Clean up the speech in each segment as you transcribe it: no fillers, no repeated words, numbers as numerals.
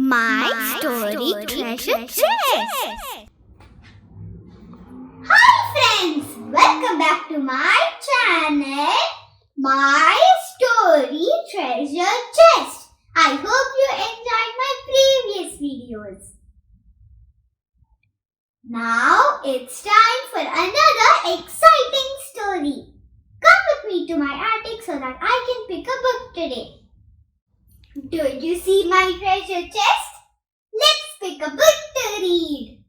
My Story Treasure Chest. Hi friends, welcome back to my channel, My Story Treasure Chest. I hope you enjoyed my previous videos. Now it's time for another exciting story. Come with me to my attic so that I can pick a book today. Do you see my treasure chest? Let's pick a book to read.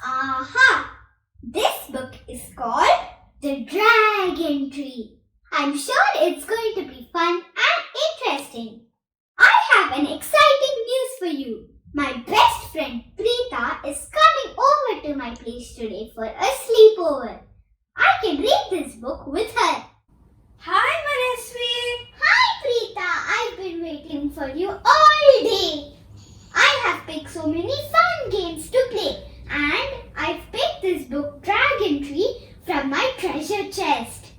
Aha! This book is called The Dragon Tree. I'm sure it's going to be fun and interesting. I have an exciting news for you. My best friend Preeta is coming over to my place today for a sleepover. I can read this book with her. Hi, Manasvi. Hi Preeta, I've been waiting for you all day. I have picked so many fun games to play and I've picked this book Dragon Tree from my treasure chest.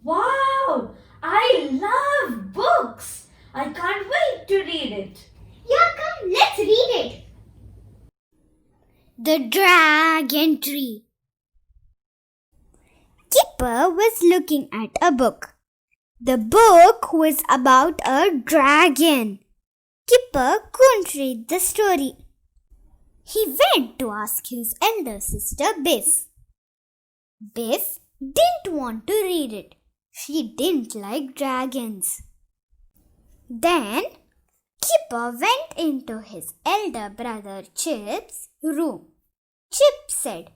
Wow, I love books. I can't wait to read it. Yeah, come, let's read it. The Dragon Tree. Kipper was looking at a book. The book was about a dragon. Kipper couldn't read the story. He went to ask his elder sister Biff. Biff didn't want to read it. She didn't like dragons. Then Kipper went into his elder brother Chip's room. Chip said,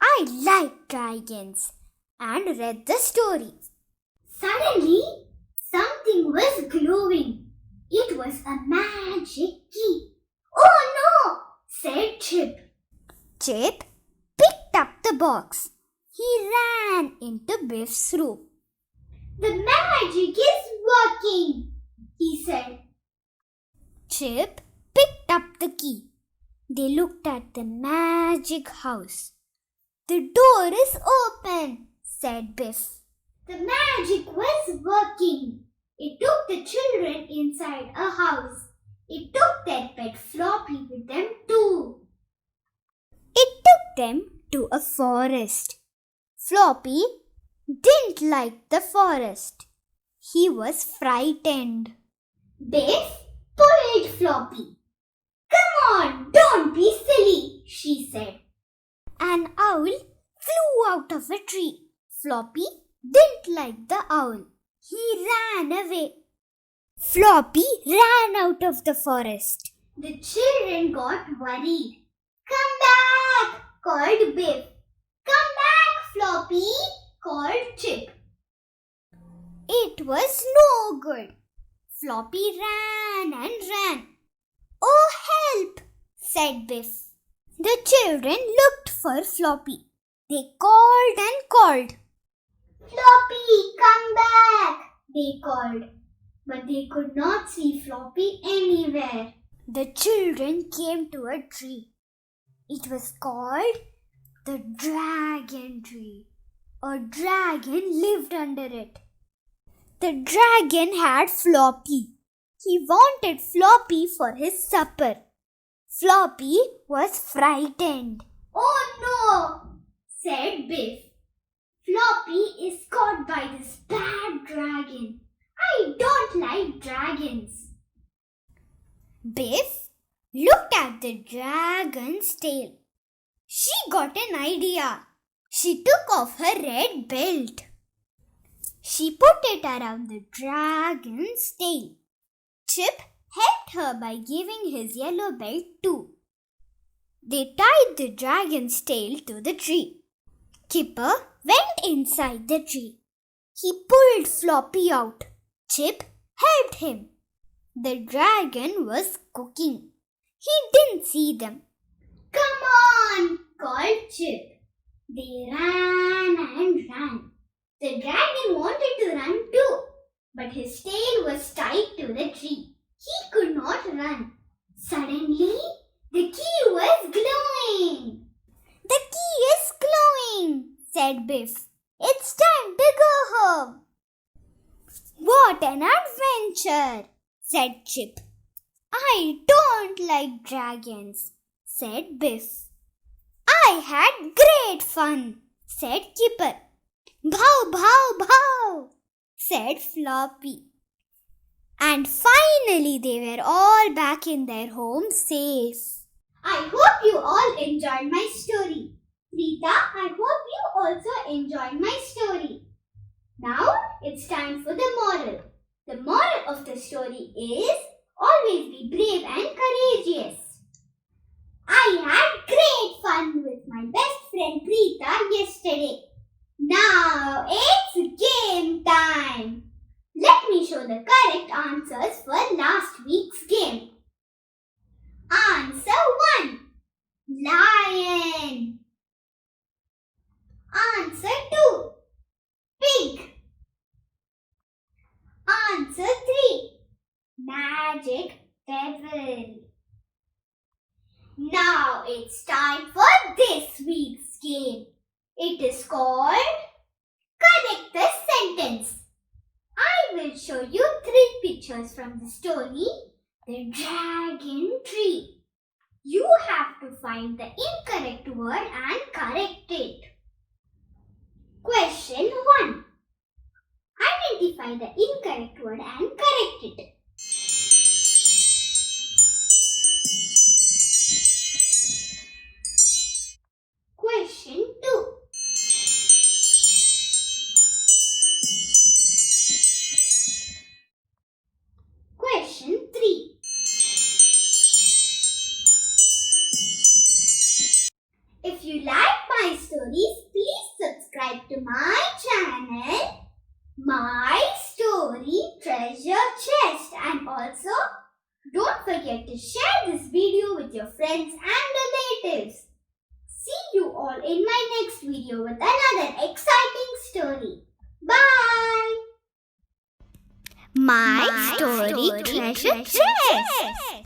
"I like dragons," and read the story. Suddenly, something was glowing. It was a magic key. Oh no, said Chip. Chip picked up the box. He ran into Biff's room. The magic is working, he said. Chip picked up the key. They looked at the magic house. "The door is open," said Biff. The magic was working. It took the children inside a house. It took their pet Floppy with them too. It took them to a forest. Floppy didn't like the forest. He was frightened. Biff pulled Floppy. "Come on, don't be silly," she said. An owl flew out of a tree. Floppy didn't like the owl. He ran away. Floppy ran out of the forest. The children got worried. "Come back," called Biff. "Come back, Floppy," called Chip. It was no good. Floppy ran and ran. "Oh, help!" said Biff. The children looked for Floppy. They called and called. "Floppy, come back," they called. But they could not see Floppy anywhere. The children came to a tree. It was called the Dragon Tree. A dragon lived under it. The dragon had Floppy. He wanted Floppy for his supper. Floppy was frightened. "Oh no," said Biff. "Floppy is caught by this bad dragon. I don't like dragons." Biff looked at the dragon's tail. She got an idea. She took off her red belt. She put it around the dragon's tail. Chip helped her by giving his yellow belt too. They tied the dragon's tail to the tree. Kipper went inside the tree. He pulled Floppy out. Chip helped him. The dragon was cooking. He didn't see them. "Come on," called Chip. They ran and ran. The dragon wanted to run too, but his tail was tied to the tree. He could not run. Suddenly, the key was glowing. "The key is glowing," said Biff. "It's time to go home." "What an adventure," said Chip. I don't like dragons, said Biff. I had great fun, said Kipper. Bow, bow, bow, said Floppy. And finally they were all back in their home safe. I hope you all enjoyed my story. Rita, I hope you also enjoyed my story. Now it's time for the moral. The moral of the story is always be brave and courageous. I had great fun with my best friend Preeta yesterday. Now it's game time. Let me show the correct answers for last week's game. Answer 1. Lion. Answer 2. Pig. Answer 3. Magic Devil. Now it's time for this week's game. It is called Correct the Sentence. I will show you 3 pictures from the story, The Dragon Tree. You have to find the incorrect word and correct it. Question 1. Identify the incorrect word and correct it. Question 2. Question 3. If you like my stories, please subscribe to my channel, My Story Treasure Chest, and also don't forget to share this video with your friends and relatives. See you all in my next video with another exciting story. Bye! My story treasure chest.